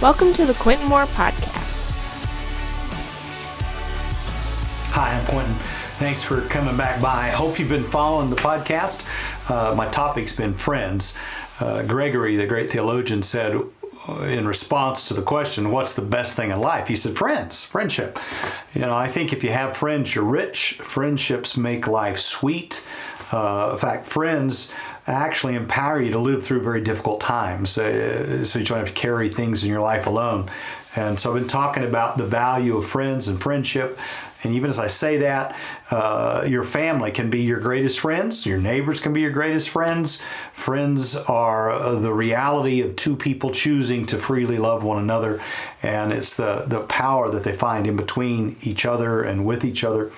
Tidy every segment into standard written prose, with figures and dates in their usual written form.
Welcome to the Quintin Moore Podcast. Hi, I'm Quintin. Thanks for coming back by. I hope you've been following the podcast. My topic's been friends. Gregory, the great theologian, said in response to the question, what's the best thing in life? He said, friends, friendship. You know, I think if you have friends, you're rich. Friendships make life sweet. In fact, friends actually empower you to live through very difficult times, so you don't have to carry things in your life alone. And so I've been talking about the value of friends and friendship. And even as I say that, your family can be your greatest friends. Your neighbors can be your greatest friends. Friends are the reality of two people choosing to freely love one another. And it's the power that they find in between each other and with each other.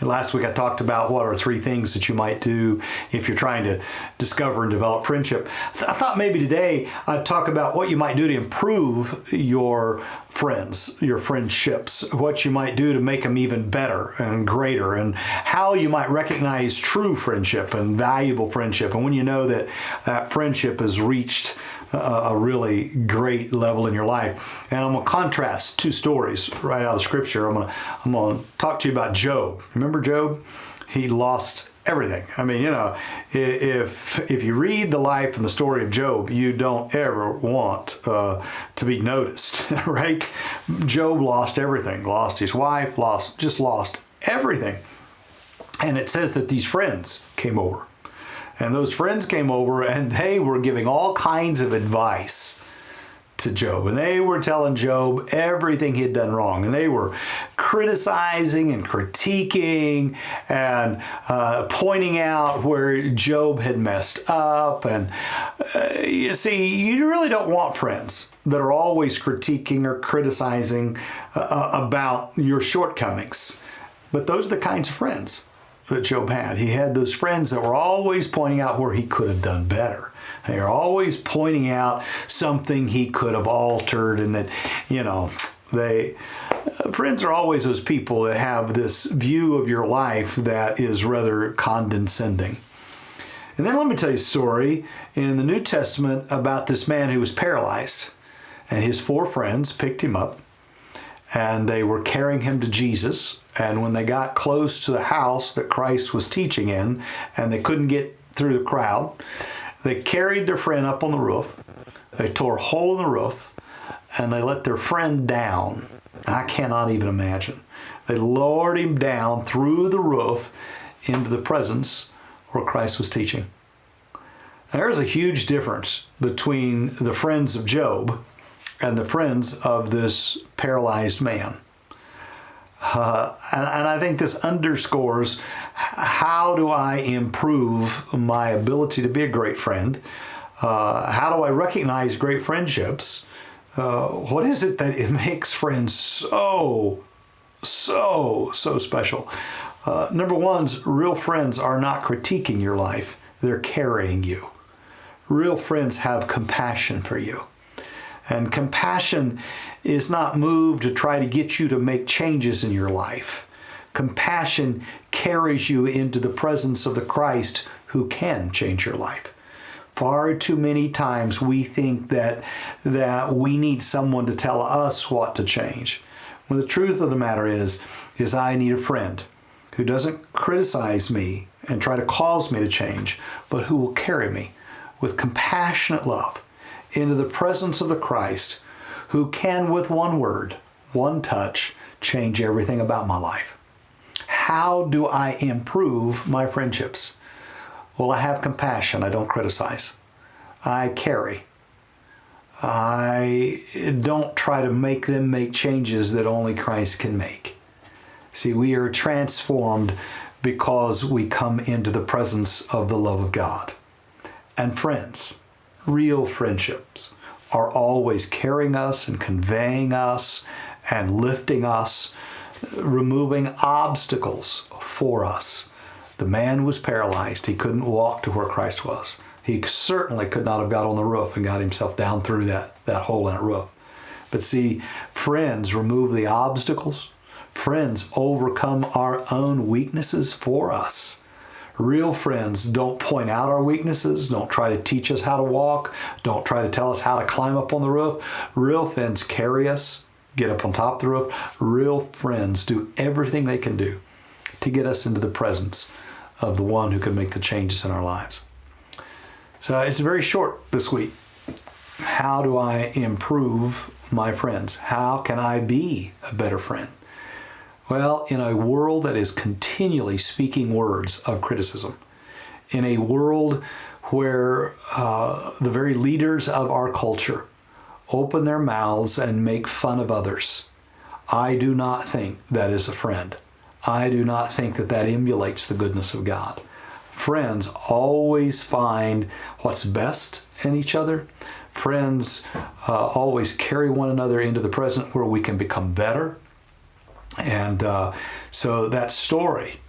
And last week I talked about what are three things that you might do if you're trying to discover and develop friendship. I thought maybe today I'd talk about what you might do to improve your friends, your friendships, what you might do to make them even better and greater, and how you might recognize true friendship and valuable friendship, and when you know that that friendship has reached a really great level in your life. And I'm going to contrast two stories right out of the scripture. I'm going to talk to you about Job. Remember Job? He lost everything. I mean, you know, if you read the life and the story of Job, you don't ever want to be noticed, right? Job lost everything. Lost his wife, just lost everything. And it says that these friends came over. And those friends came over and they were giving all kinds of advice to Job. And they were telling Job everything he had done wrong. And they were criticizing and critiquing and pointing out where Job had messed up. And you see, you really don't want friends that are always critiquing or criticizing about your shortcomings. But those are the kinds of friends that Job had. He had those friends that were always pointing out where he could have done better. They were always pointing out something he could have altered, and that, you know, friends are always those people that have this view of your life that is rather condescending. And then let me tell you a story in the New Testament about this man who was paralyzed, and his four friends picked him up, and they were carrying him to Jesus. And when they got close to the house that Christ was teaching in, and they couldn't get through the crowd, they carried their friend up on the roof. They tore a hole in the roof, and they let their friend down. I cannot even imagine. They lowered him down through the roof into the presence where Christ was teaching. And there's a huge difference between the friends of Job and the friends of this paralyzed man. And I think this underscores, how do I improve my ability to be a great friend? How do I recognize great friendships? What is it that it makes friends so special? Number one, real friends are not critiquing your life. They're carrying you. Real friends have compassion for you. And compassion is not moved to try to get you to make changes in your life. Compassion carries you into the presence of the Christ who can change your life. Far too many times we think that we need someone to tell us what to change. When the truth of the matter is I need a friend who doesn't criticize me and try to cause me to change, but who will carry me with compassionate love into the presence of the Christ, who can, with one word, one touch, change everything about my life. How do I improve my friendships? Well, I have compassion. I don't criticize. I carry. I don't try to make them make changes that only Christ can make. See, we are transformed because we come into the presence of the love of God. And friends, real friendships, are always carrying us and conveying us and lifting us, removing obstacles for us. The man was paralyzed. He couldn't walk to where Christ was. He certainly could not have got on the roof and got himself down through that hole in that roof. But see, friends remove the obstacles. Friends overcome our own weaknesses for us. Real friends don't point out our weaknesses, don't try to teach us how to walk, don't try to tell us how to climb up on the roof. Real friends carry us, get up on top of the roof. Real friends do everything they can do to get us into the presence of the one who can make the changes in our lives. So it's very short this week. How do I improve my friends? How can I be a better friend? Well, in a world that is continually speaking words of criticism, in a world where the very leaders of our culture open their mouths and make fun of others, I do not think that is a friend. I do not think that that emulates the goodness of God. Friends always find what's best in each other. Friends always carry one another into the present where we can become better. And so that story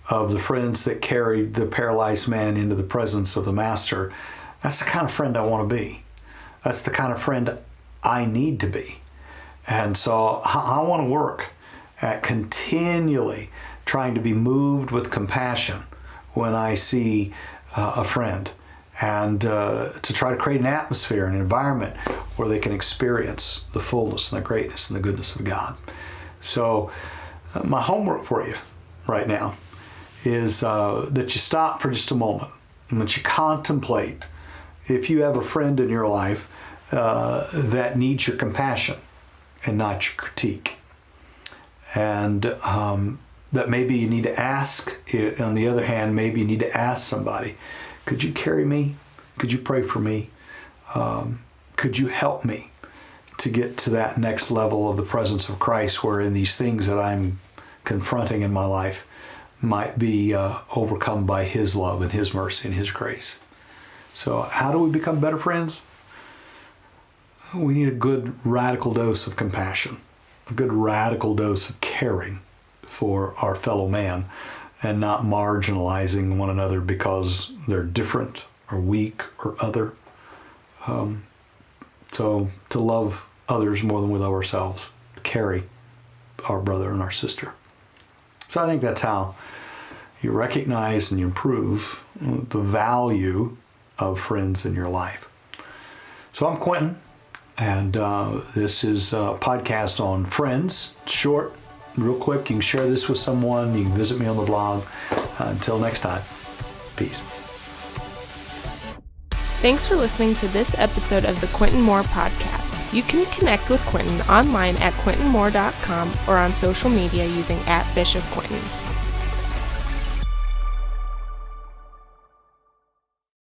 of the friends that carried the paralyzed man into the presence of the master, that's the kind of friend I want to be. That's the kind of friend I need to be. And so I want to work at continually trying to be moved with compassion when I see a friend, and to try to create an atmosphere, an environment where they can experience the fullness and the greatness and the goodness of God. So my homework for you right now is that you stop for just a moment and that you contemplate if you have a friend in your life that needs your compassion and not your critique. And that maybe you need to ask, on the other hand, maybe you need to ask somebody, could you carry me? Could you pray for me? Could you help me to get to that next level of the presence of Christ, wherein these things that I'm confronting in my life might be overcome by His love and His mercy and His grace? So how do we become better friends? We need a good radical dose of compassion, a good radical dose of caring for our fellow man, and not marginalizing one another because they're different or weak or other. So to love others more than we love ourselves, carry our brother and our sister. So I think that's how you recognize and you improve the value of friends in your life. So I'm Quintin, and this is a podcast on friends. It's short, real quick. You can share this with someone. You can visit me on the blog. Until next time, peace. Thanks for listening to this episode of the Quintin Moore Podcast. You can connect with Quintin online at quintinmoore.com or on social media using @BishopQuintin.